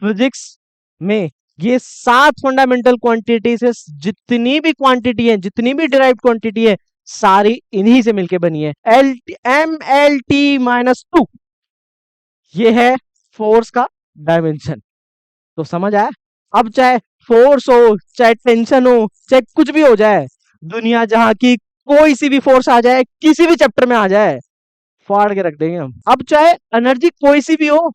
Physics में ये 7 fundamental quantity से जितनी भी क्वांटिटी है, जितनी भी डिराइव्ड क्वांटिटी है, सारी इन्हीं से मिलके बनी है। MLT-2 ये है फोर्स का डायमेंशन। तो समझ आया? अब चाहे फोर्स हो, चाहे टेंशन हो, चाहे कुछ भी हो जाए, दुनिया जहां की कोई सी भी फोर्स आ जाए, किसी भी चैप्टर में आ जाए, फाड़ के रख देंगे हम। अब चाहे एनर्जी कोई सी भी हो,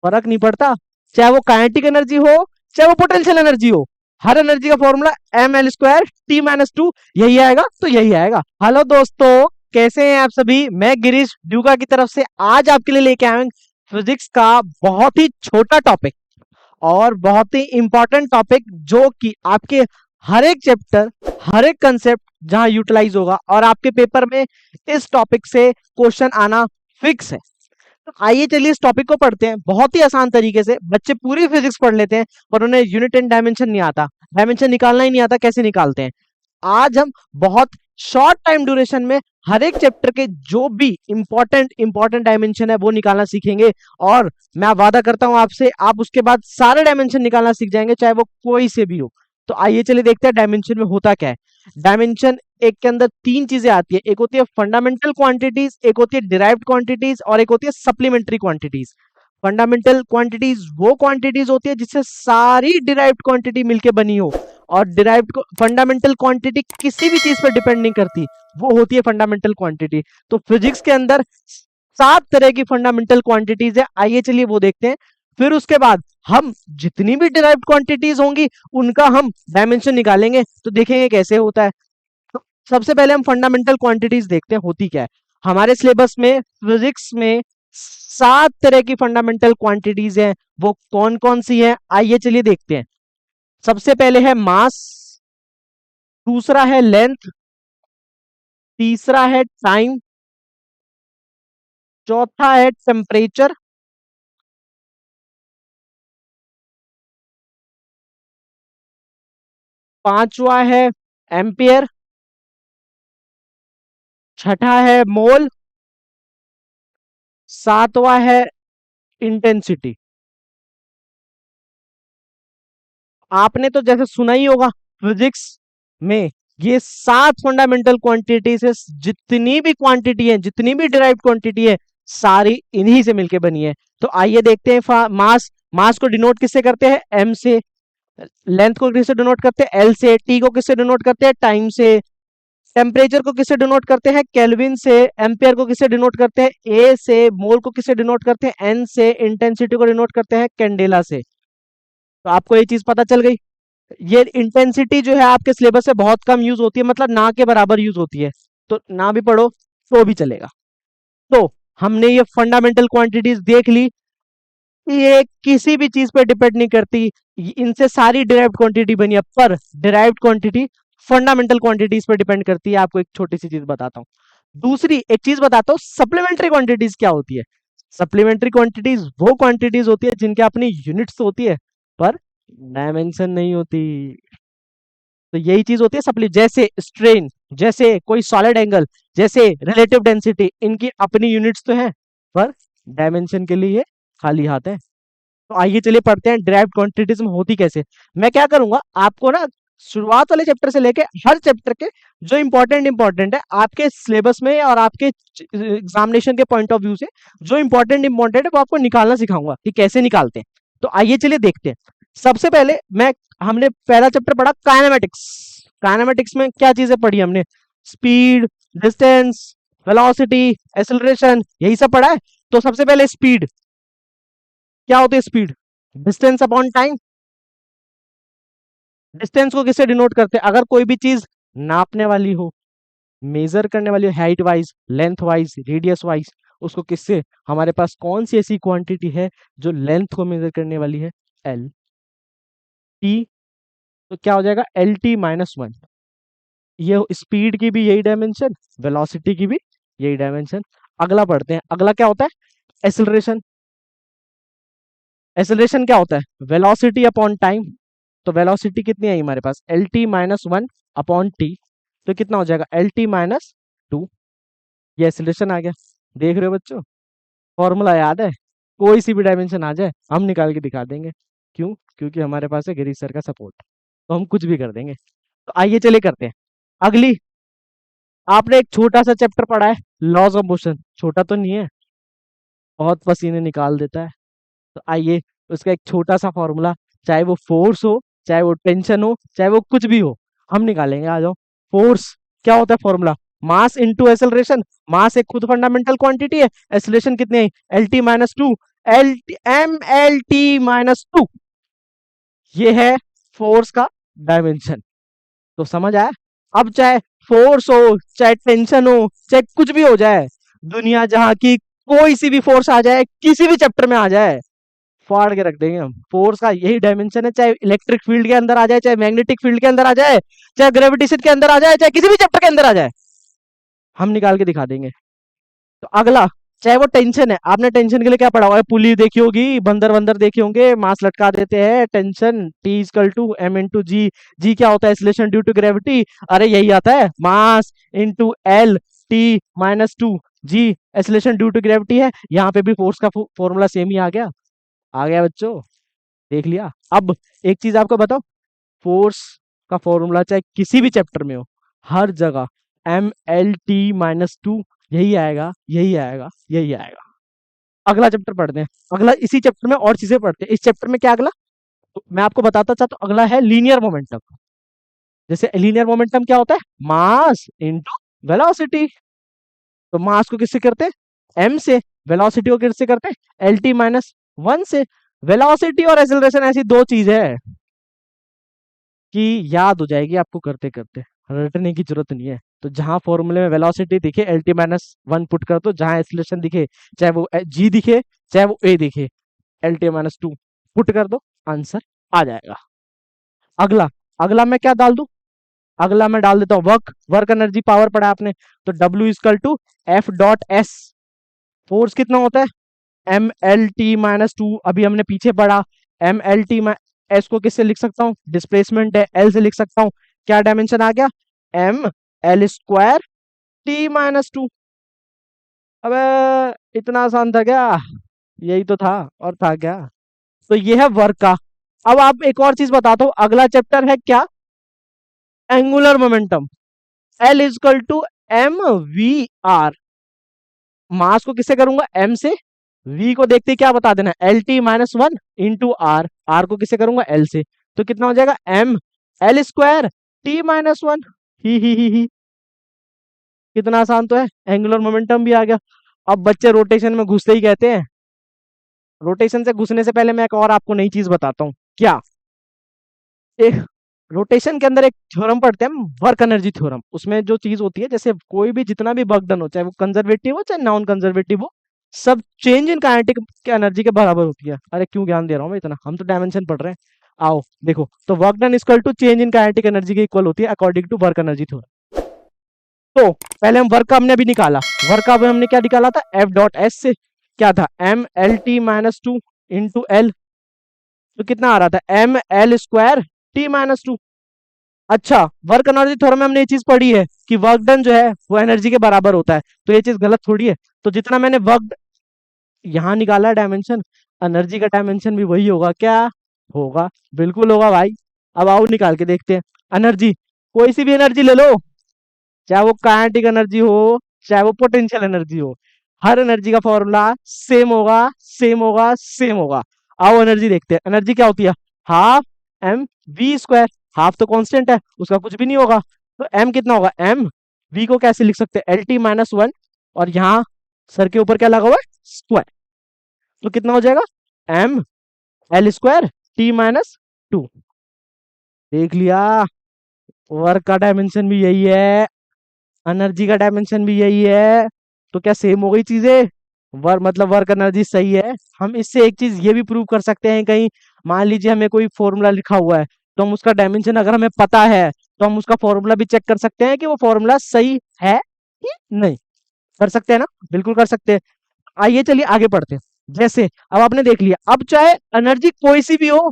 फर्क नहीं पड़ता, चाहे वो काइनेटिक एनर्जी हो, चाहे वो पोटेंशियल एनर्जी हो, हर एनर्जी का फॉर्मूला ML2T-2 यही आएगा, तो यही आएगा। हेलो दोस्तों, कैसे हैं आप सभी? मैं गिरीश ड्यूका की तरफ से आज आपके लिए लेके आए फिजिक्स का बहुत ही छोटा टॉपिक और बहुत ही इंपॉर्टेंट टॉपिक, जो कि आपके हर एक चैप्टर, हर एक कंसेप्ट जहां यूटिलाइज होगा और आपके पेपर में इस टॉपिक से क्वेश्चन आना फिक्स है। तो आइए चलिए इस टॉपिक को पढ़ते हैं। बहुत ही आसान तरीके से बच्चे पूरी फिजिक्स पढ़ लेते हैं, पर उन्हें यूनिट एंड डायमेंशन नहीं आता, डायमेंशन निकालना ही नहीं आता, कैसे निकालते हैं। आज हम बहुत शॉर्ट टाइम ड्यूरेशन में हर एक चैप्टर के जो भी इंपॉर्टेंट डायमेंशन है वो निकालना सीखेंगे, और मैं वादा करता हूं आपसे, आप उसके बाद सारे डायमेंशन निकालना सीख जाएंगे, चाहे वो कोई से भी हो। तो आइए चलिए देखते हैं डायमेंशन में होता क्या है। डायमेंशन एक के अंदर 3 चीजें आती है, एक होती है फंडामेंटल क्वांटिटीज, एक होती है डिराइव्ड क्वांटिटीज, और एक होती है सप्लीमेंट्री क्वांटिटीज। फंडामेंटल क्वांटिटीज वो क्वांटिटीज होती है जिससे सारी डिराइव्ड क्वांटिटी मिलके बनी हो, और डिराइव्ड फंडामेंटल क्वांटिटी किसी भी चीज पर डिपेंड नहीं करती, वो होती है फंडामेंटल क्वांटिटी। तो फिजिक्स के अंदर 7 तरह की फंडामेंटल क्वांटिटीज है, आइए चलिए वो देखते हैं। फिर उसके बाद हम जितनी भी डिराइव्ड क्वांटिटीज होंगी उनका हम डायमेंशन निकालेंगे, तो देखेंगे कैसे होता है। तो सबसे पहले हम फंडामेंटल क्वांटिटीज देखते हैं होती क्या है। हमारे सिलेबस में फिजिक्स में 7 तरह की फंडामेंटल क्वांटिटीज हैं, वो कौन कौन सी हैं आइए चलिए देखते हैं। सबसे पहले है मास, दूसरा है लेंथ, तीसरा है टाइम, चौथा है टेम्परेचर, पांचवा है एम्पियर, छठा है मोल, सातवां है इंटेंसिटी। आपने तो जैसे सुना ही होगा, फिजिक्स में ये 7 फंडामेंटल क्वांटिटी से जितनी भी क्वांटिटी है, जितनी भी डिराइव्ड क्वांटिटी है, सारी इन्हीं से मिलके बनी है। तो आइए देखते हैं। मास, मास को डिनोट किससे करते हैं? एम से। लेंथ को किससे डिनोट करते हैं? एल से। टी को किससे डिनोट करते हैं? टाइम से। टेम्परेचर को किससे डिनोट करते हैं? केल्विन से। एम्पियर को किससे डिनोट करते हैं? ए से। मोल को किससे डिनोट करते हैं? एन से। इंटेंसिटी को डिनोट करते हैं कैंडेला से। तो आपको ये चीज पता चल गई। ये इंटेंसिटी जो है आपके सिलेबस से बहुत कम यूज होती है, मतलब ना के बराबर यूज होती है, तो ना भी पढ़ो तो भी चलेगा। तो हमने ये फंडामेंटल क्वांटिटीज देख ली, ये किसी भी चीज पे डिपेंड नहीं करती, इनसे सारी डिराइव्ड क्वांटिटी बनी है, पर डिराइव्ड क्वांटिटी फंडामेंटल क्वांटिटीज पे डिपेंड करती है। आपको एक छोटी सी चीज बताता हूँ, दूसरी एक चीज बताता हूँ, सप्लीमेंट्री क्वांटिटीज क्या होती है। सप्लीमेंट्री क्वांटिटीज वो क्वांटिटीज होती है जिनके अपनी यूनिट्स होती है, पर डायमेंशन नहीं होती। तो यही चीज होती है सप्ली, जैसे स्ट्रेन, जैसे कोई सॉलिड एंगल, जैसे रिलेटिव डेंसिटी, इनकी अपनी यूनिट्स तो है, पर डायमेंशन के लिए ये खाली हाथ है। तो आइए चलिए पढ़ते हैं डिराइव्ड क्वांटिटीज में होती कैसे। मैं क्या करूंगा, आपको ना शुरुआत वाले चैप्टर से लेके हर चैप्टर के जो इंपॉर्टेंट है आपके सिलेबस में और आपके एग्जामिनेशन के पॉइंट ऑफ व्यू से, जो इंपॉर्टेंट है वो आपको निकालना सिखाऊंगा कि कैसे निकालते हैं। तो आइए चलिए देखते हैं। सबसे पहले मैं हमने पहला चैप्टर पढ़ा काइनेमेटिक्स। काइनेमेटिक्स में क्या चीजें पढ़ी हमने? स्पीड, डिस्टेंस, वेलोसिटी, एक्सेलरेशन, यही सब पढ़ा है। तो सबसे पहले स्पीड क्या होती है? Speed distance upon time. Distance को किससे डिनोट करते हैं? अगर कोई भी चीज नापने वाली हो, मेजर करने वाली हो, height wise, length wise, radius wise, उसको किससे, हमारे पास कौन सी ऐसी क्वांटिटी है जो लेंथ को मेजर करने वाली है? L T. तो क्या हो जाएगा? LT-1। ये स्पीड की भी यही डायमेंशन, वेलोसिटी की भी यही डायमेंशन। अगला पढ़ते हैं, अगला क्या होता है? एक्सेलरेशन। एक्सेलरेशन क्या होता है? Velocity upon time. तो वेलोसिटी कितनी आई हमारे पास? LT-1 upon T. तो कितना हो जाएगा? LT-2। ये एक्सेलरेशन आ गया। देख रहे हो बच्चों, फॉर्मूला याद है? कोई सी भी डायमेंशन आ जाए हम निकाल के दिखा देंगे। क्यों? क्योंकि हमारे पास है गिरीश सर का सपोर्ट, तो हम कुछ भी कर देंगे। तो आइए चलिए करते हैं अगली। आपने एक छोटा सा चैप्टर पढ़ा है, लॉज ऑफ मोशन। छोटा तो नहीं है, बहुत पसीने निकाल देता है। तो आइए उसका एक छोटा सा फॉर्मूला, चाहे वो फोर्स हो, चाहे वो टेंशन हो, चाहे वो कुछ भी हो, हम निकालेंगे। आ जाओ। फोर्स क्या होता है formula? Mass into acceleration. Mass एक खुद फंडामेंटल क्वांटिटी है, एक्सेलरेशन कितनी है? L T minus two, L M L T minus two. ये है फोर्स का डायमेंशन। तो समझ आया? अब चाहे फोर्स हो, चाहे टेंशन हो, चाहे कुछ भी हो जाए, दुनिया जहां की कोई सी भी फोर्स आ जाए, किसी भी चैप्टर में आ जाए, फाड़ के रख देंगे हम। फोर्स का यही डायमेंशन है, चाहे इलेक्ट्रिक फील्ड के अंदर आ जाए, चाहे मैग्नेटिक फील्ड के अंदर आ जाए, चाहे ग्रेविटेशन के अंदर आ जाए, चाहे किसी भी चैप्टर के अंदर आ जाए, हम निकाल के दिखा देंगे। तो अगला, चाहे वो टेंशन है, आपने टेंशन के लिए क्या पढ़ा हुआ है? पुली देखी होगी, बंदर वंदर देखे होंगे, मास लटका देते हैं। Tension T equal to M into G. G क्या होता है? Acceleration due to gravity. अरे यही आता है, mass into L T minus two G, acceleration due to gravity है। यहाँ पे भी फोर्स का फॉर्मूला सेम ही आ गया। आ गया बच्चों, देख लिया। अब एक चीज आपको बताओ, फोर्स का फॉर्मूला चाहे किसी भी चैप्टर में हो, हर जगह M L T minus two यही आएगा, यही आएगा, यही आएगा। अगला चैप्टर पढ़ते हैं। अगला इसी चैप्टर में और चीजें पढ़ते हैं। इस चैप्टर में क्या अगला, तो मैं आपको बताता चाहता हूँ। अगला है लीनियर मोमेंटम। जैसे लीनियर मोमेंटम क्या होता है? Mass into velocity. तो मास को किससे करते हैं? एम से। वेलोसिटी को किससे करते हैं? एल टी माइनस वन से। वेलोसिटी और एक्सेलरेशन ऐसी दो चीज है कि याद हो जाएगी आपको करते करते, रटने की जरूरत नहीं है। तो जहां फॉर्मूले में वेलोसिटी दिखे L T minus one put कर दो, जहां एक्सीलरेशन दिखे, चाहे वो जी दिखे, चाहे वो ए दिखे, L T minus to put कर दो, आंसर आ जाएगा। अगला, अगला मैं क्या डाल दूं? अगला मैं डाल देता हूँ वर्क। वर्क एनर्जी पावर पढ़ा आपने, तो W is equal to F dot S. Force कितना होता है? M L T minus two. अभी हमने पीछे पढ़ा, एम एल टी। एस को किससे लिख सकता हूँ? डिस्प्लेसमेंट है, एल से लिख सकता हूँ। क्या डायमेंशन आ गया? M L square T minus two. अबे इतना आसान था क्या? यही तो था, और था क्या? तो ये है वर्क का। अब आप एक और चीज बताता हूँ, अगला चैप्टर है क्या? Angular momentum. L equal to M V R. Mass को किससे करूंगा? एम से। वी को देखते ही क्या बता देना? L T minus one into R. R को किससे करूंगा? एल से। तो कितना हो जाएगा? M L square T minus one. ही। कितना आसान तो है, एंगुलर मोमेंटम भी आ गया। अब बच्चे रोटेशन में घुसते ही कहते हैं, रोटेशन से घुसने से पहले मैं एक और आपको नई चीज बताता हूँ। क्या? एक रोटेशन के अंदर एक थ्योरम पढ़ते हैं हम, वर्क एनर्जी थ्योरम। उसमें जो चीज होती है, जैसे कोई भी जितना भी वर्क डन हो, चाहे वो कंजर्वेटिव हो चाहे नॉन कंजर्वेटिव हो, सब चेंज इन काइनेटिक एनर्जी के बराबर होती है। अरे क्यों ज्ञान दे रहा हूँ मैं इतना, हम तो डायमेंशन पढ़ रहे हैं। आओ देखो, तो work done equal to change in kinetic energy के इक्वल होती है according to work energy theorem. तो पहले हम वर्क का हमने अभी निकाला। वर्क का हमने क्या निकाला था? एफ डॉट एस से। क्या था? M L T minus two into L. तो कितना आ रहा था? M L square T minus two. अच्छा, वर्क एनर्जी थ्योरम में हमने ये चीज पढ़ी है कि वर्क डन जो है वो एनर्जी के बराबर होता है। तो ये चीज गलत थोड़ी है। तो जितना मैंने वर्क यहाँ निकाला है डायमेंशन, एनर्जी का डायमेंशन भी वही होगा क्या? होगा, बिल्कुल होगा भाई। अब आओ निकाल के देखते हैं एनर्जी। कोई सी भी एनर्जी ले लो, चाहे वो काइनेटिक एनर्जी हो, चाहे वो पोटेंशियल एनर्जी हो, हर एनर्जी का फॉर्मूला सेम होगा, सेम होगा, सेम होगा। आओ एनर्जी देखते हैं। एनर्जी क्या होती है? Half M V square. Half तो कांस्टेंट है, उसका कुछ भी नहीं होगा। तो एम कितना होगा? एम वी को कैसे लिख सकते हैं? एल टी माइनस वन, और यहाँ सर के ऊपर क्या लगा हुआ है? स्क्वायर। तो कितना हो जाएगा? M L square T minus two. देख लिया, वर्क का डायमेंशन भी यही है, एनर्जी का डायमेंशन भी यही है। तो क्या सेम हो गई चीजें? वर्क मतलब वर्क एनर्जी सही है। हम इससे एक चीज ये भी प्रूव कर सकते हैं, कहीं मान लीजिए हमें कोई फॉर्मूला लिखा हुआ है, तो हम उसका डायमेंशन अगर हमें पता है, तो हम उसका फॉर्मूला भी चेक कर सकते हैं कि वो फॉर्मूला सही है कि नहीं। कर सकते हैं ना? बिल्कुल कर सकते हैं। आइए चलिए आगे बढ़ते हैं। जैसे अब आपने देख लिया, अब चाहे एनर्जी कोई सी भी हो,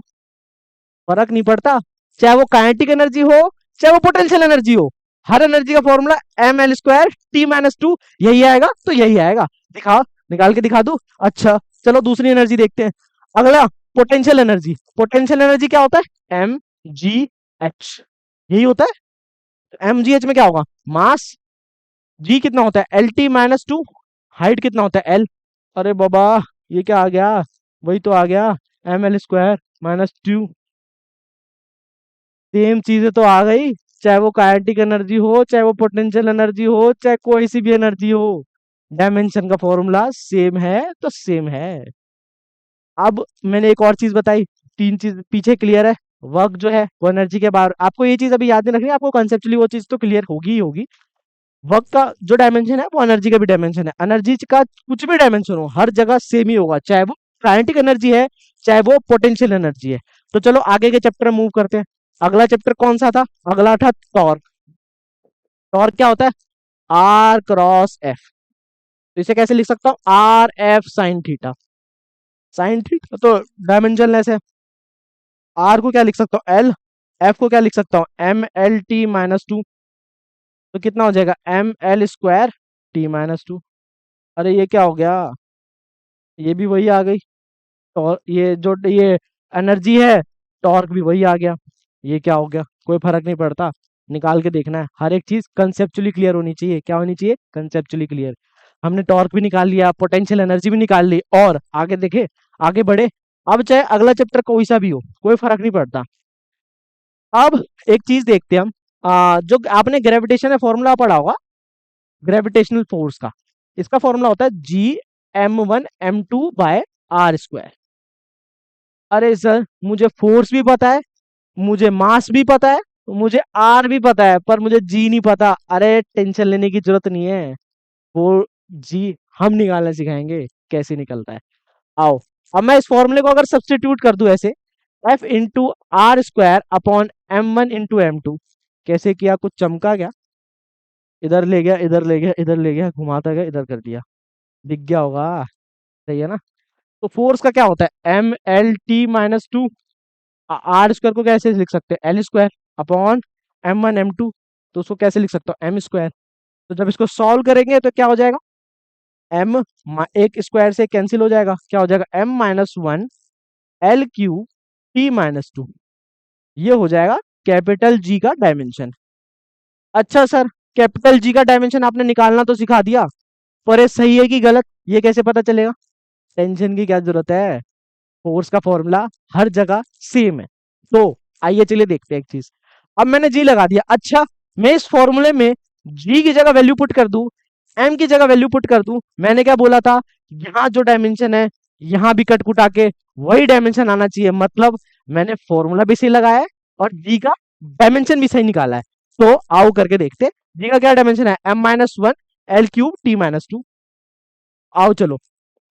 फर्क नहीं पड़ता, चाहे वो काइनेटिक एनर्जी हो, चाहे वो पोटेंशियल एनर्जी हो, हर एनर्जी का formula M L square T minus two यही आएगा। तो यही आएगा, दिखाओ। निकाल के दिखा दूं? अच्छा, चलो दूसरी एनर्जी देखते हैं। अगला, पोटेंशियल एनर्जी। पोटेंशियल एनर्जी क्या होता है? mgh, यही होता है। mgh में क्या होगा? मास। जी कितना होता है? LT-2। हाइट कितना होता है? L। अरे बाबा, ये क्या आ गया? वही तो आ गया, ml² - 2। सेम चीजें तो आ गई, चाहे वो काइनेटिक एनर्जी हो, चाहे वो पोटेंशियल एनर्जी हो, चाहे कोई सी भी एनर्जी हो, डायमेंशन का फॉर्मूला सेम है तो सेम है। अब मैंने एक और चीज बताई, तीन चीज पीछे क्लियर है। वर्क जो है वो एनर्जी के बाहर, आपको ये चीज अभी याद नहीं रखनी, आपको कंसेप्चुअली वो चीज तो क्लियर होगी ही होगी। वर्क का जो डायमेंशन है वो एनर्जी का भी डायमेंशन है। एनर्जी का कुछ भी डायमेंशन हो, हर जगह सेम ही होगा, चाहे वो काइनेटिक एनर्जी है, चाहे वो पोटेंशियल एनर्जी है। तो चलो आगे के चैप्टर में मूव करते हैं। अगला चैप्टर कौन सा था? अगला था टॉर्क। टॉर्क क्या होता है? R cross F. तो इसे कैसे लिख सकता हूँ? R F sine theta. Sine theta तो डायमेंशनलेस है। आर को क्या लिख सकता हूँ? एल। एफ को क्या लिख सकता हूँ? MLT-2। तो कितना हो जाएगा? ML²T-2। अरे ये क्या हो गया? ये भी वही आ गई। और ये जो ये एनर्जी है, टॉर्क भी वही आ गया। ये क्या हो गया? कोई फर्क नहीं पड़ता, निकाल के देखना है। हर एक चीज कंसेप्चुअली क्लियर होनी चाहिए। क्या होनी चाहिए? Conceptually clear. हमने टॉर्क भी निकाल लिया, पोटेंशियल एनर्जी भी निकाल ली, और आगे देखे, आगे बढ़े। अब चाहे अगला चैप्टर कोई सा भी हो, कोई फर्क नहीं पड़ता। अब एक चीज देखते हैं हम। जो आपने ग्रेविटेशन का फॉर्मूला पढ़ा होगा, ग्रेविटेशनल फोर्स का, इसका फॉर्मूला होता है G m1m2/r²। अरे सर, मुझे फोर्स भी पता है, मुझे मास भी पता है, मुझे आर भी पता है, पर मुझे जी नहीं पता। अरे टेंशन लेने की जरूरत नहीं है, वो जी हम निकालना सिखाएंगे कैसे निकलता है। आओ, अब मैं इस फॉर्मूले को अगर सब्स्टिट्यूट कर दूं ऐसे, F × R² / M1 × M2। कैसे किया? कुछ चमका क्या? इधर ले गया, इधर ले गया, इधर ले गया, घुमाता गया, इधर कर दिया, दिख गया होगा। सही है ना? तो फोर्स का क्या होता है? MLT-2। R² को कैसे लिख सकते हैं? L² upon M1 M2। तो उसको कैसे लिख सकते हो? M²। तो जब इसको सॉल्व करेंगे तो क्या हो जाएगा? M, एक स्क्वायर से कैंसिल हो जाएगा, क्या हो जाएगा? M-1 L³ T-2। ये हो जाएगा कैपिटल जी का डायमेंशन। अच्छा सर, कैपिटल जी का डायमेंशन आपने निकालना तो सिखा दिया, पर ये सही है कि गलत, ये कैसे पता चलेगा? टेंशन की क्या जरूरत है, फोर्स का फॉर्मूला हर जगह सेम है। तो आइए चलिए देखते हैं एक चीज। अब मैंने जी लगा दिया। अच्छा, मैं इस फॉर्मूले में जी की जगह वैल्यू पुट कर दूं, एम की जगह वैल्यू पुट कर दूं। मैंने क्या बोला था? यहाँ जो डायमेंशन है, यहाँ भी कट कुटा के वही डायमेंशन आना चाहिए। मतलब मैंने फॉर्मूला भी सही लगाया है और जी का डायमेंशन भी सही निकाला है। तो आओ करके देखते हैं, जी का क्या डायमेंशन है? M-1 L³ T-2। आओ चलो,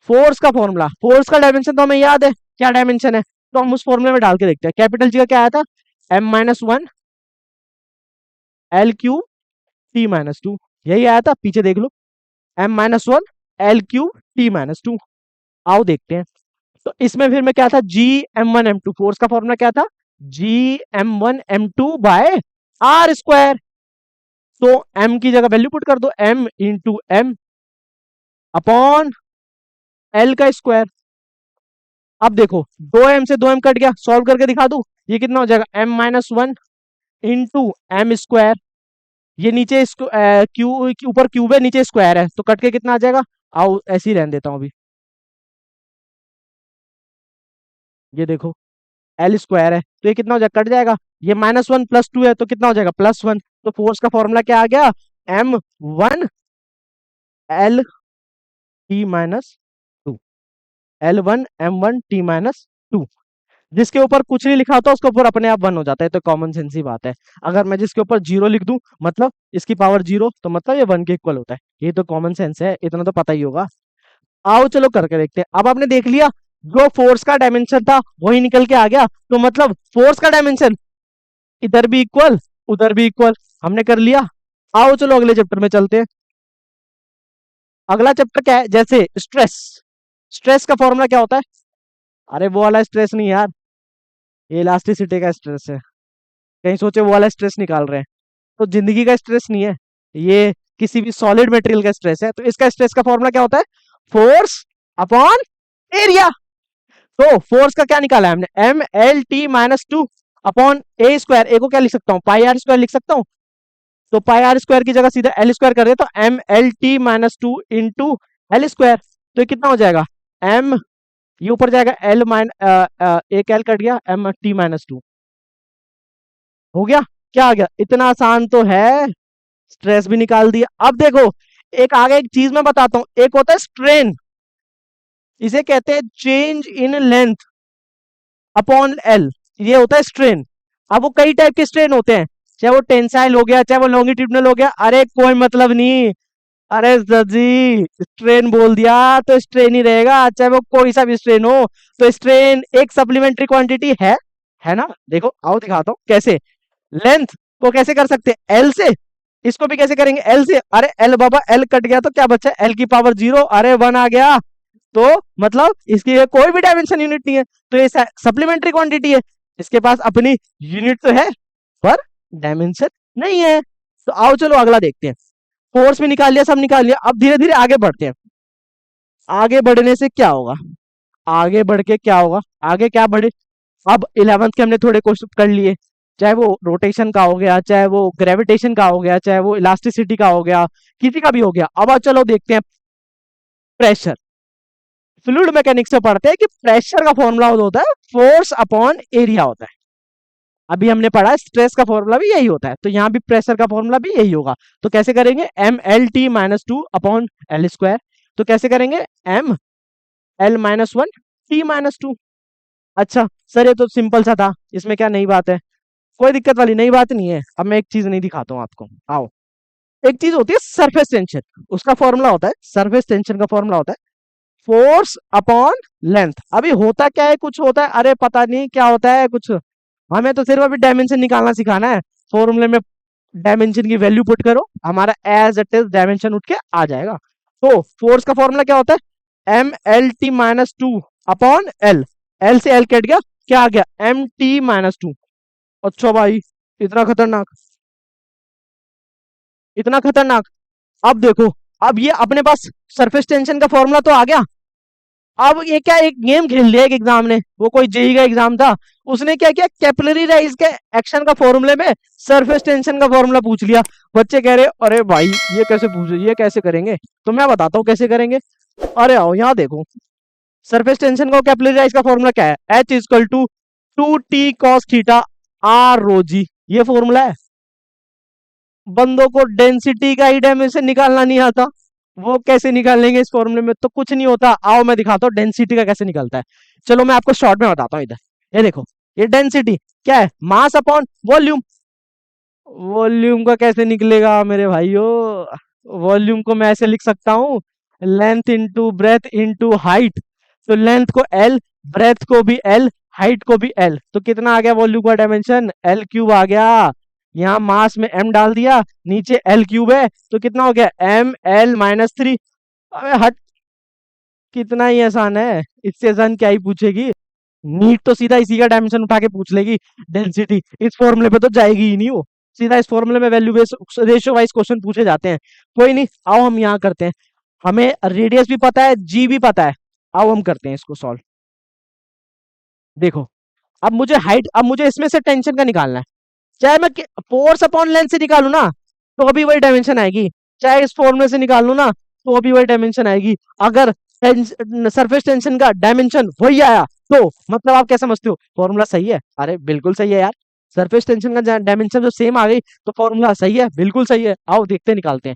फोर्स का फॉर्मूला, फोर्स का डायमेंशन तो हमें याद है, क्या डायमेंशन है, तो हम उस फॉर्मूले में डाल के देखते हैं। कैपिटल जी का क्या आया था? M-1 L³ T-2। यही आया था, पीछे देख लो, M-1 L³ T-2। आओ देखते हैं। तो इसमें फिर में क्या था? G m1m2, फोर्स का फॉर्मूला क्या था? G m1m2/R²। तो m की जगह वैल्यू पुट कर दो, M × M अपॉन L का स्क्वायर। अब देखो, 2m से 2m कट गया, सॉल्व करके दिखा दूं, ये कितना हो जाएगा? M-1 × M²। ये नीचे क्यू, ऊपर क्यूब है, नीचे स्क्वायर है, तो कट के कितना आ जाएगा? आओ ऐसे ही रहने देता हूं अभी। ये देखो, L² है, तो ये कितना हो जाएगा? कट जाएगा। ये -1 + 2 है, तो कितना हो जाएगा? +1। तो फोर्स का फॉर्मूला क्या आ गया? M1L_T-2। L1M1T-2। जिसके ऊपर कुछ नहीं लिखा होता उसके ऊपर अपने आप 1 हो जाता है, तो कॉमन सेंस ही बात है। अगर मैं जिसके ऊपर 0 लिख दूं, मतलब इसकी पावर 0, तो मतलब ये 1 के इक्वल होता है। ये तो कॉमन सेंस है, इतना तो पता ही होगा। आओ चलो करके देखते हैं। अब आपने देख लिया, जो फोर्स का डायमेंशन था वही निकल के आ गया, तो मतलब फोर्स का डायमेंशन इधर भी इक्वल, उधर भी इक्वल, हमने कर लिया। आओ चलो अगले चैप्टर में चलते हैं। अगला चैप्टर क्या है? जैसे स्ट्रेस। स्ट्रेस का फॉर्मूला क्या होता है? अरे वो वाला स्ट्रेस नहीं यार, ये इलास्टिसिटी का स्ट्रेस है। कहीं सोचे वो वाला स्ट्रेस निकाल रहे हैं, तो जिंदगी का स्ट्रेस नहीं है ये, किसी भी सॉलिड मटेरियल का स्ट्रेस है। तो इसका स्ट्रेस का फॉर्मूला क्या होता है? Force upon area. तो फोर्स का क्या निकाला है हमने, M L T minus two upon A square. A को क्या लिख सकता हूँ, पाई आर स्क्वायर लिख सकता हूँ। तो पाई आर स्क्वायर की जगह सीधा एल स्क्वायर कर दे, तो M L T minus two into L square. तो ये कितना हो जाएगा, एम, ये ऊपर जाएगा एल माइन, एक एल कट गया, एम टी माइनस टू हो गया। क्या आ गया, इतना आसान तो है, स्ट्रेस भी निकाल दिया। अब देखो एक आगे एक चीज मैं बताता हूं, एक होता है स्ट्रेन, इसे कहते हैं change in length upon L, ये होता है स्ट्रेन। अब वो कई टाइप के स्ट्रेन होते हैं, चाहे वो टेंसाइल हो गया, चाहे वो लॉन्गिट्यूडनल हो गया, अरे कोई मतलब नहीं। अरे जी, स्ट्रेन बोल दिया तो स्ट्रेन ही रहेगा, चाहे वो कोई सा भी स्ट्रेन हो। तो स्ट्रेन एक सप्लीमेंट्री क्वांटिटी है ना। देखो आओ दिखाता हूं कैसे। लेंथ को कैसे कर सकते हैं, एल से। इसको भी कैसे करेंगे, एल से। अरे एल बाबा, एल कट गया तो क्या बचा, एल की पावर जीरो, अरे वन आ गया। तो मतलब इसकी कोई भी डायमेंशन यूनिट नहीं है, तो ये सप्लीमेंट्री क्वांटिटी है। इसके पास अपनी यूनिट तो है पर डायमेंशन नहीं है। तो आओ चलो अगला देखते हैं। फोर्स भी निकाल लिया, सब निकाल लिया, अब धीरे धीरे आगे बढ़ते हैं। आगे बढ़ने से क्या होगा, आगे बढ़ के क्या होगा, आगे क्या बढ़े। अब 11th के हमने थोड़े क्वेश्चन कर लिए, चाहे वो रोटेशन का हो गया, चाहे वो ग्रेविटेशन का हो गया, चाहे वो इलास्टिसिटी का हो गया, किसी का भी हो गया। अब चलो देखते हैं प्रेशर। फ्लूइड मैकेनिक्स से पढ़ते हैं कि प्रेशर का फॉर्मूला होता है फोर्स अपॉन एरिया होता है। अभी हमने पढ़ा है स्ट्रेस का फॉर्मूला भी यही होता है, तो यहाँ भी प्रेशर का फॉर्मूला भी यही होगा। तो कैसे करेंगे, M L T minus two upon L square. तो कैसे करेंगे, M L minus one T minus two. अच्छा सर ये तो सिंपल सा था, इसमें क्या नई बात है, कोई दिक्कत वाली नई बात नहीं है। अब मैं एक चीज नहीं दिखाता हूँ आपको, आओ। एक चीज होती है सरफेस टेंशन, उसका फॉर्मूला होता है, सरफेस टेंशन का फॉर्मूला होता है फोर्स अपॉन लेंथ। अभी होता क्या है, कुछ होता है, अरे पता नहीं क्या होता है कुछ, हमें तो सिर्फ अभी डायमेंशन निकालना सिखाना है। फॉर्मूले में डायमेंशन की वैल्यू पुट करो, हमारा एज इट इज डायमेंशन उठ के आ जाएगा। तो फोर्स का फॉर्मूला क्या होता है, M L T minus two upon L, L से एल कट गया, क्या आ गया, एम टी माइनस टू। अच्छा भाई, इतना खतरनाक, इतना खतरनाक। अब देखो, अब ये अपने पास सरफेस टेंशन का फॉर्मूला तो आ गया। अब ये क्या, एक गेम खेल लिया एक एग्जाम ने, वो कोई जेई का एग्जाम था, उसने क्या किया, कैपिलरी राइज के एक्शन का फॉर्मूले में सरफेस टेंशन का फॉर्मूला पूछ लिया। बच्चे कह रहे अरे भाई ये कैसे पूछे, ये कैसे करेंगे। तो मैं बताता हूँ कैसे करेंगे। अरे आओ यहाँ देखो, सरफेस टेंशन का कैपिलरी राइज का फॉर्मूला क्या है, H equal to two T cos theta R rho G, ये फॉर्मूला है। बंदों को डेंसिटी का ही डायमेंशन निकालना नहीं आता, वो कैसे निकाल लेंगे इस फॉर्मूले में, तो कुछ नहीं होता। आओ मैं दिखाता हूँ डेंसिटी का कैसे निकलता है। चलो मैं आपको शॉर्ट में बताता हूँ इधर, ये देखो, ये डेंसिटी क्या है, मास अपॉन वॉल्यूम। वॉल्यूम का कैसे निकलेगा मेरे भाइयों, वॉल्यूम को मैं ऐसे लिख सकता हूँ, length into breadth into height. तो लेंथ को एल, ब्रेथ को भी एल, हाइट को भी एल, तो कितना आ गया वॉल्यूम का डायमेंशन, एल क्यूब आ गया। यहाँ मास में एम डाल दिया, नीचे एल क्यूब है, तो कितना हो गया, एम एल माइनस थ्री। अबे हट, कितना ही आसान है, इससे आसान क्या ही पूछेगी। नीट तो सीधा इसी का डायमेंशन उठा के पूछ लेगी, डेंसिटी। इस फॉर्मूले पे तो जाएगी ही नहीं वो, सीधा इस फॉर्मूले में value base ratio wise question पूछे जाते हैं। कोई नहीं, आओ हम यहाँ करते हैं, हमें रेडियस भी पता है, जी भी पता है, आओ हम करते हैं इसको सॉल्व। देखो, अब मुझे हाइट, अब मुझे इसमें से टेंशन का निकालना है, चाहे मैं फोर्स अपॉन लेंथ से निकालू ना तो अभी वही डायमेंशन आएगी, चाहे इस फॉर्मूले से निकाल लू ना तो अभी वही डायमेंशन आएगी। अगर सरफेस टेंशन का डायमेंशन वही आया तो मतलब आप क्या समझते हो, फॉर्मूला सही है। अरे बिल्कुल सही है यार, सरफेस टेंशन का डायमेंशन जो सेम आ गई तो फॉर्मूला सही है, बिल्कुल सही है। आओ देखते हैं, निकालते हैं।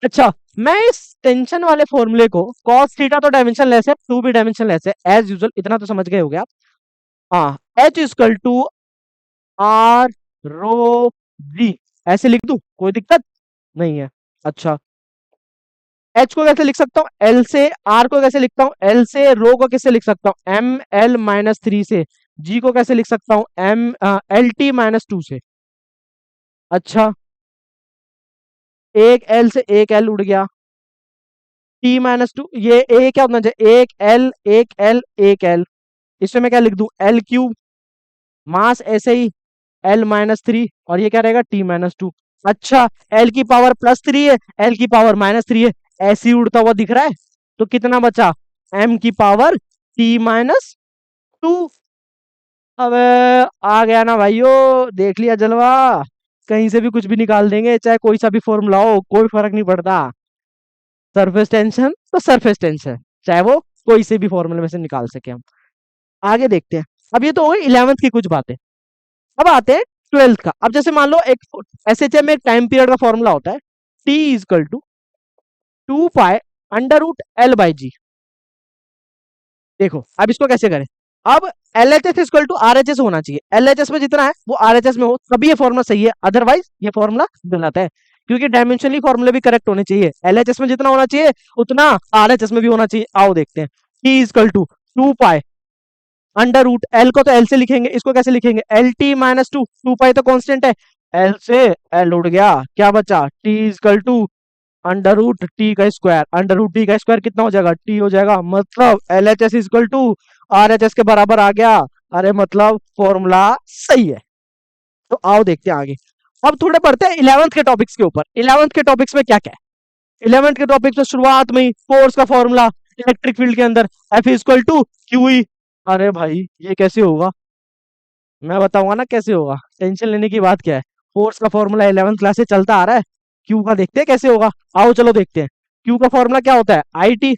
अच्छा, मैं इस टेंशन वाले फॉर्मूले को, cos थीटा तो डायमेंशन लेस है, टू भी डायमेंशन लेस है एज यूजुअल, इतना तो समझ गए हो गया आप। हाँ, H equal to are rho जी, ऐसे लिख दूं, कोई दिक्कत नहीं है। अच्छा, एच को कैसे लिख सकता हूँ, एल से, आर को कैसे लिखता हूँ, एल से, रो को कैसे लिख सकता हूँ, एम एल माइनस थ्री से, जी को कैसे लिख सकता हूँ, M L T minus two से। अच्छा, एक एल से एक एल उड़ गया, टी माइनस टू, ये ए क्या होना चाहिए, एक एल एक एल एक एल, इसमें मैं क्या लिख दूं, एल क्यूब, मास ऐसे ही एल माइनस थ्री, और ये क्या रहेगा, टी माइनस टू। अच्छा, एल की पावर प्लस थ्री है, एल की पावर माइनस थ्री है, ऐसे ही उड़ता हुआ दिख रहा है, तो कितना बचा, m की पावर t माइनस 2। अब आ गया ना भाइयों, देख लिया जलवा। कहीं से भी कुछ भी निकाल देंगे, चाहे कोई सा भी फॉर्मूला हो, कोई फर्क नहीं पड़ता। सरफेस टेंशन तो सरफेस टेंशन, चाहे वो कोई से भी फॉर्मूले में से निकाल सके हम। आगे देखते हैं। अब ये तो हो गई 11th की कुछ बातें। अब आते हैं 12th का। अब जैसे मान लो एक एसएचएम में एक टाइम पीरियड का फॉर्मूला होता है, T is equal to 2 pi under root L by G. देखो अब इसको कैसे करें। अब L H S equal to R H S होना चाहिए, एल एच एस में जितना है वो आर एच एस में हो तभी ये फॉर्मूला सही है, अदरवाइज ये फॉर्मूला गलत है। क्योंकि डायमेंशनली फॉर्मूले भी करेक्ट होने चाहिए, एल एच एस में जितना होना चाहिए उतना आर एच एस में भी होना चाहिए। आओ देखते हैं। T equal to 2 pi under root L को तो एल से लिखेंगे, इसको कैसे लिखेंगे, एल टी माइनस 2 पाई तो कांस्टेंट है, एल से एल उड़ गया, क्या बचा, T equal to under root T का स्क्वायर। अंडर रूट टी का स्क्वायर कितना हो जाएगा, टी हो जाएगा। मतलब L H S equal to R H S के बराबर आ गया। अरे मतलब फॉर्मूला सही है। तो आओ देखते हैं आगे। अब थोड़े पढ़ते हैं 11th के टॉपिक्स के ऊपर। 11th के टॉपिक्स में क्या क्या है। 11th के टॉपिक्स में शुरुआत में ही फोर्स का फॉर्मूला इलेक्ट्रिक फील्ड के अंदर, F equal to Q E. अरे भाई ये कैसे होगा, मैं बताऊंगा ना कैसे होगा, टेंशन लेने की बात क्या है। फोर्स का फॉर्मूला 11th क्लास से चलता आ रहा है। क्यू का देखते हैं कैसे होगा। आओ चलो देखते हैं। क्यू का फॉर्मूला क्या होता है, आई टी।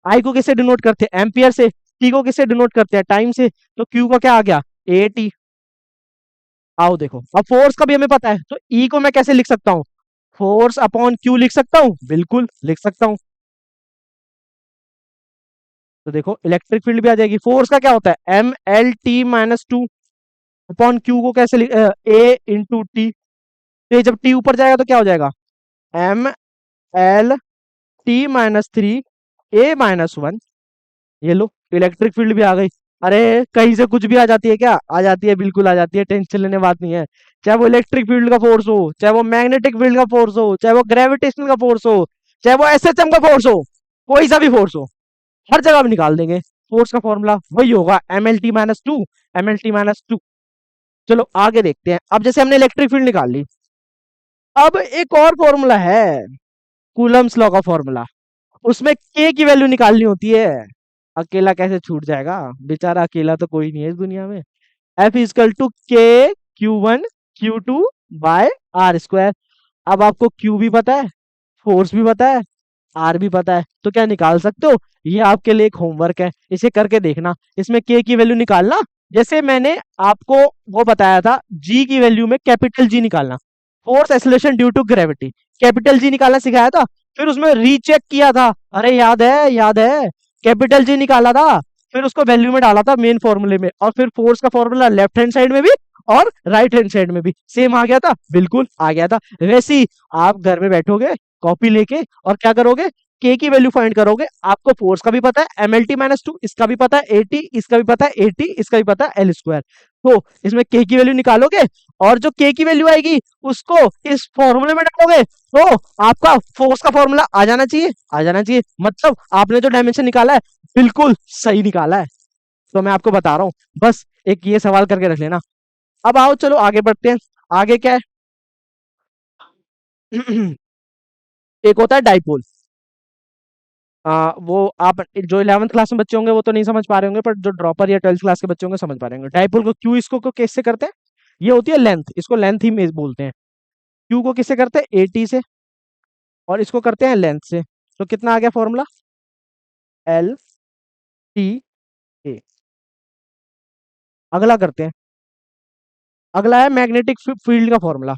आई को किससे डिनोट करते हैं, एम्पियर से। टी को किससे डिनोट करते हैं, टाइम से। तो क्यू का क्या आ गया, ए टी। आओ देखो, अब फोर्स का भी हमें पता है, तो ई को मैं कैसे लिख सकता हूँ, फोर्स अपॉन क्यू लिख सकता हूँ, बिल्कुल लिख सकता हूँ। तो देखो इलेक्ट्रिक फील्ड भी आ जाएगी। फोर्स का क्या होता है, M L T minus 2 upon Q को कैसे ए इंटू टी। तो ये जब टी ऊपर जाएगा तो क्या हो जाएगा, एम एल टी माइनस 3 ए माइनस 1। ये लो इलेक्ट्रिक फील्ड भी आ गई। अरे कहीं से कुछ भी आ जाती है क्या, आ जाती है, बिल्कुल आ जाती है, टेंशन लेने बात नहीं है। चाहे वो इलेक्ट्रिक फील्ड का फोर्स हो, चाहे वो मैग्नेटिक फील्ड का फोर्स हो, चाहे वो ग्रेविटेशनल का फोर्स हो, चाहे वो एसएचएम का फोर्स हो, कोई सा भी फोर्स हो, हर जगह हम निकाल देंगे। फोर्स का फॉर्मूला वही होगा, M L T minus 2, M L T minus 2। चलो आगे देखते हैं। अब जैसे हमने इलेक्ट्रिक फील्ड निकाल ली, अब एक और फॉर्मूला है, कूलम्स लॉ का फॉर्मूला। उसमें के की वैल्यू निकालनी होती है। अकेला कैसे छूट जाएगा, बेचारा अकेला तो कोई नहीं है इस दुनिया में। एफ इजकल टू के Q1 Q2 bye are square. अब आपको क्यू भी पता है, फोर्स भी पता है, आर भी पता है, तो क्या निकाल सकते हो। ये आपके लिए एक होमवर्क है, इसे करके देखना। इसमें के की वैल्यू निकालना, जैसे मैंने आपको वो बताया था, जी की वैल्यू में कैपिटल जी निकालना, force acceleration due to gravity, capital G निकालना सिखाया था। फिर उसमें रीचेक किया था, अरे याद है, याद है, कैपिटल जी निकाला था, फिर उसको वैल्यू में डाला था मेन फॉर्मूले में, और फिर फोर्स का फॉर्मूला लेफ्ट हैंड साइड में भी और राइट हैंड साइड में भी सेम आ गया था, बिल्कुल आ गया था। वैसे ही आप घर में बैठोगे कॉपी लेके और क्या करोगे, के की वैल्यू फाइंड करोगे। आपको फोर्स का भी पता है एम एल टी माइनस 2, इसका भी पता है एटी, इसका भी पता है एटी, इसका भी पता है एल स्क्वायर। तो इसमें के की वैल्यू निकालोगे और जो के की वैल्यू आएगी उसको इस फॉर्मूले में डालोगे, तो आपका फोर्स का फॉर्मूला आ जाना चाहिए, आ जाना चाहिए। मतलब आपने जो डायमेंशन निकाला है बिल्कुल सही निकाला है। तो मैं आपको बता रहा हूँ, बस एक ये सवाल करके रख लेना। अब आओ चलो आगे बढ़ते हैं। आगे क्या है एक होता है डाइपोल। वो आप जो 11th क्लास में बच्चे होंगे वो तो नहीं समझ पा रहे होंगे, पर जो ड्रॉपर या 12th क्लास के बच्चे होंगे समझ पा रहे होंगे। डाइपोल को क्यू, इसको को किससे करते हैं, ये होती है लेंथ, इसको लेंथ ही में बोलते हैं। क्यू को किससे करते हैं, एटी से, और इसको करते हैं लेंथ से। तो कितना आ गया फॉर्मूला, एल टी ए। अगला करते हैं, अगला है मैग्नेटिक फील्ड का फॉर्मूला,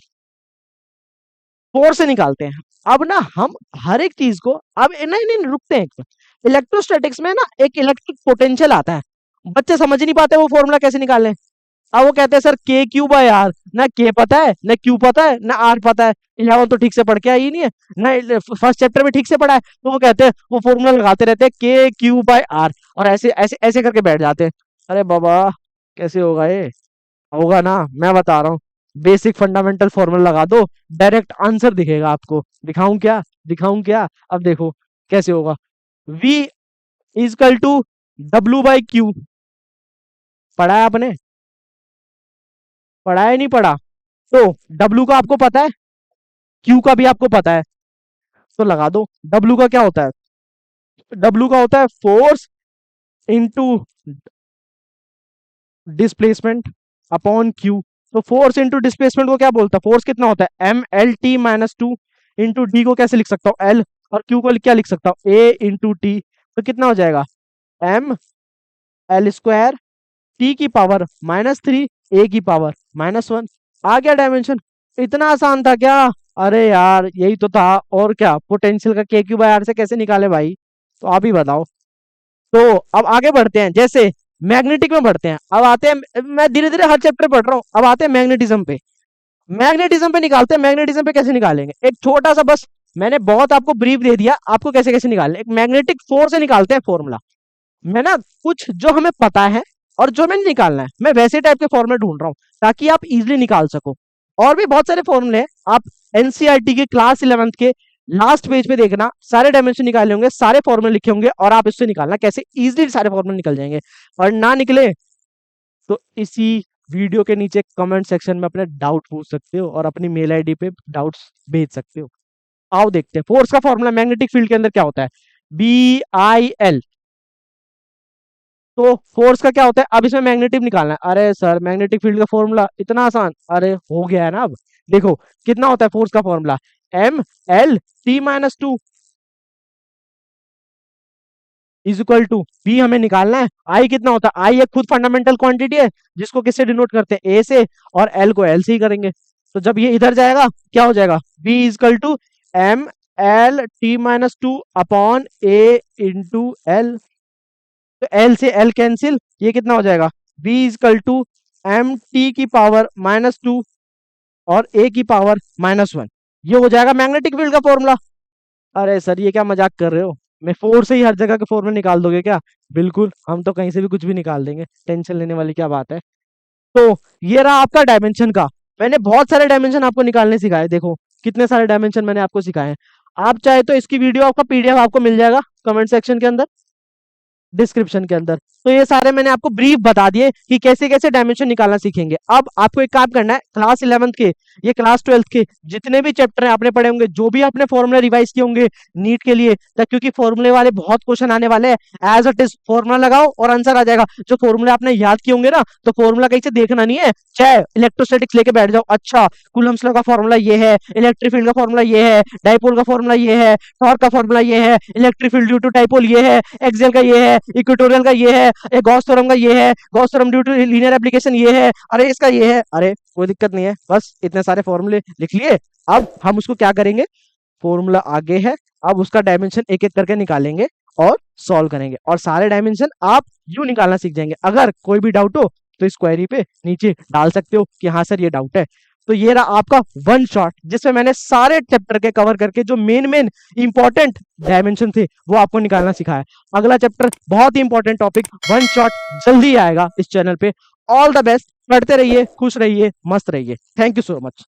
फोर्स से निकालते हैं। अब ना हम हर एक चीज को, अब नहीं नहीं रुकते हैं। इलेक्ट्रोस्टैटिक्स में ना एक इलेक्ट्रिक पोटेंशियल आता है, बच्चे समझ नहीं पाते वो फॉर्मूला कैसे निकालें। अब वो कहते हैं सर के क्यू बाय आर, ना के पता है, ना क्यू पता है, ना आर पता है। 11 तो ठीक से पढ़ के आई नहीं है ना, फर्स्ट चैप्टर में ठीक से पढ़ा है, तो वो कहते हैं वो फॉर्मूला लगाते रहते हैं के क्यू बाय आर, और ऐसे ऐसे ऐसे करके बैठ जाते हैं। अरे बाबा कैसे होगा ये, होगा ना, मैं बता रहा हूँ। बेसिक फंडामेंटल फॉर्मूला लगा दो, डायरेक्ट आंसर दिखेगा आपको। दिखाऊं क्या, दिखाऊं क्या, अब देखो कैसे होगा। V is equal to W by Q, पढ़ा है आपने, पढ़ा है नहीं पढ़ा। तो W का आपको पता है, Q का भी आपको पता है, तो लगा दो। W का क्या होता है, डब्ल्यू का होता है force into displacement upon Q. तो फोर्स इंटू डिस्प्लेसमेंट को क्या बोलता है, फोर्स कितना होता है M L T-2 into D को कैसे लिख सकता हूँ एल, और क्यू को क्या लिख सकता हूँ ए इंटू टी। तो कितना हो जाएगा M L² टी की पावर -3 ए की पावर -1। आ गया डायमेंशन। इतना आसान था क्या? अरे यार यही तो था। और क्या, पोटेंशियल का के क्यू बाय आर से कैसे निकाले भाई? तो आप ही बताओ। तो अब आगे बढ़ते हैं, जैसे मैग्नेटिक में बढ़ते हैं। अब आते हैं, मैं धीरे धीरे हर चैप्टर पढ़ रहा हूँ, अब आते हैं मैग्नेटिज्म पे। मैग्नेटिज्म पे निकालते हैं। मैग्नेटिज्म पे कैसे निकालेंगे, एक छोटा सा, बस मैंने बहुत आपको ब्रीफ दे दिया, आपको कैसे कैसे निकालना है। एक मैग्नेटिक फोर्स से निकालते हैं फॉर्मूला। मैं ना कुछ जो हमें पता है और जो हमें निकालना है, मैं वैसे टाइप के फॉर्मूले ढूंढ रहा हूँ ताकि आप इजीली निकाल सको। और भी बहुत सारे फॉर्मूले हैं, आप एनसीईआरटी के क्लास 11th के लास्ट पेज पे देखना, सारे डायमेंशन निकाले होंगे, सारे फॉर्मूले लिखे होंगे, और आप इससे निकालना कैसे इजीली सारे फॉर्मूले निकल जाएंगे। और ना निकले तो इसी वीडियो के नीचे कमेंट सेक्शन में अपने डाउट पूछ सकते हो और अपनी मेल आईडी पे डाउट्स भेज सकते हो। आओ देखते हैं फोर्स का फॉर्मूला मैग्नेटिक फील्ड के अंदर क्या होता है, BIL। तो फोर्स का क्या होता है, अब इसमें मैग्नेटिक निकालना है। अरे सर मैग्नेटिक फील्ड का फॉर्मूला इतना आसान, अरे हो गया है ना। अब देखो कितना होता है फोर्स का formula, M L T-2 is equal to B, हमें निकालना है। आई कितना होता है, आई एक खुद फंडामेंटल क्वांटिटी है जिसको किससे डिनोट करते हैं, ए से, और एल को एल से ही करेंगे। तो जब ये इधर जाएगा क्या हो जाएगा, B is equal to M L T-2 upon A into L. तो एल से एल कैंसिल, ये कितना हो जाएगा, B is equal to M T की पावर -2 और ए की पावर -1। ये हो जाएगा मैग्नेटिक फील्ड का फॉर्मूला। अरे सर ये क्या मजाक कर रहे हो, मैं फोर्स से ही हर जगह के फॉर्मूले निकाल दोगे क्या? बिल्कुल, हम तो कहीं से भी कुछ भी निकाल देंगे, टेंशन लेने वाली क्या बात है। तो ये रहा आपका डायमेंशन का। मैंने बहुत सारे डायमेंशन आपको निकालने सिखाए, देखो कितने सारे डायमेंशन मैंने आपको सिखाए हैं। आप चाहे तो इसकी वीडियो, आपका पीडीएफ आपको मिल जाएगा कमेंट सेक्शन के अंदर, डिस्क्रिप्शन के अंदर। तो ये सारे मैंने आपको ब्रीफ बता दिए कि कैसे कैसे डायमेंशन निकालना सीखेंगे। अब आपको एक काम करना है, क्लास 11th के, ये क्लास 12th के जितने भी चैप्टर हैं आपने पढ़े होंगे, जो भी आपने फॉर्मूला रिवाइज किए होंगे नीट के लिए, क्योंकि फॉर्मूले वाले बहुत क्वेश्चन आने वाले हैं। एज इट इज फॉर्मूला लगाओ और आंसर आ जाएगा। जो फॉर्मूला आपने याद किए होंगे ना, तो फॉर्मूला कहीं से देखना नहीं है, चाहे इलेक्ट्रोस्टैटिक्स लेके बैठ जाओ, अच्छा कूलम्स लॉ का फॉर्मूला ये है, इलेक्ट्रिक फील्ड का फॉर्मूला ये है, डाइपोल का फॉर्मूला ये है, टॉर्क का फॉर्मूला ये है, electric field due to dipole ये है, एक्सियल का ये है, इक्वेटोरियल का ये है, गॉस थ्योरम का ये है, Gauss theorem due to linear application ये है, अरे इसका ये है। अरे कोई दिक्कत नहीं है, बस इतने सारे फॉर्मूले लिख लिए। अब हम उसको क्या करेंगे, फॉर्मूला आगे है, अब उसका डायमेंशन एक एक करके निकालेंगे और सॉल्व करेंगे, और सारे डायमेंशन आप यूं निकालना सीख जाएंगे। अगर कोई भी डाउट हो तो इस क्वेरी पे नीचे डाल सकते हो कि हाँ सर ये डाउट है। तो ये रहा आपका वन शॉट, जिसमें मैंने सारे चैप्टर के कवर करके जो मेन मेन इंपॉर्टेंट डायमेंशन थे वो आपको निकालना सिखाया। अगला चैप्टर बहुत ही इंपॉर्टेंट टॉपिक, वन शॉट, जल्दी आएगा इस चैनल पे। ऑल द बेस्ट, पढ़ते रहिए, खुश रहिए, मस्त रहिए। Thank you so much.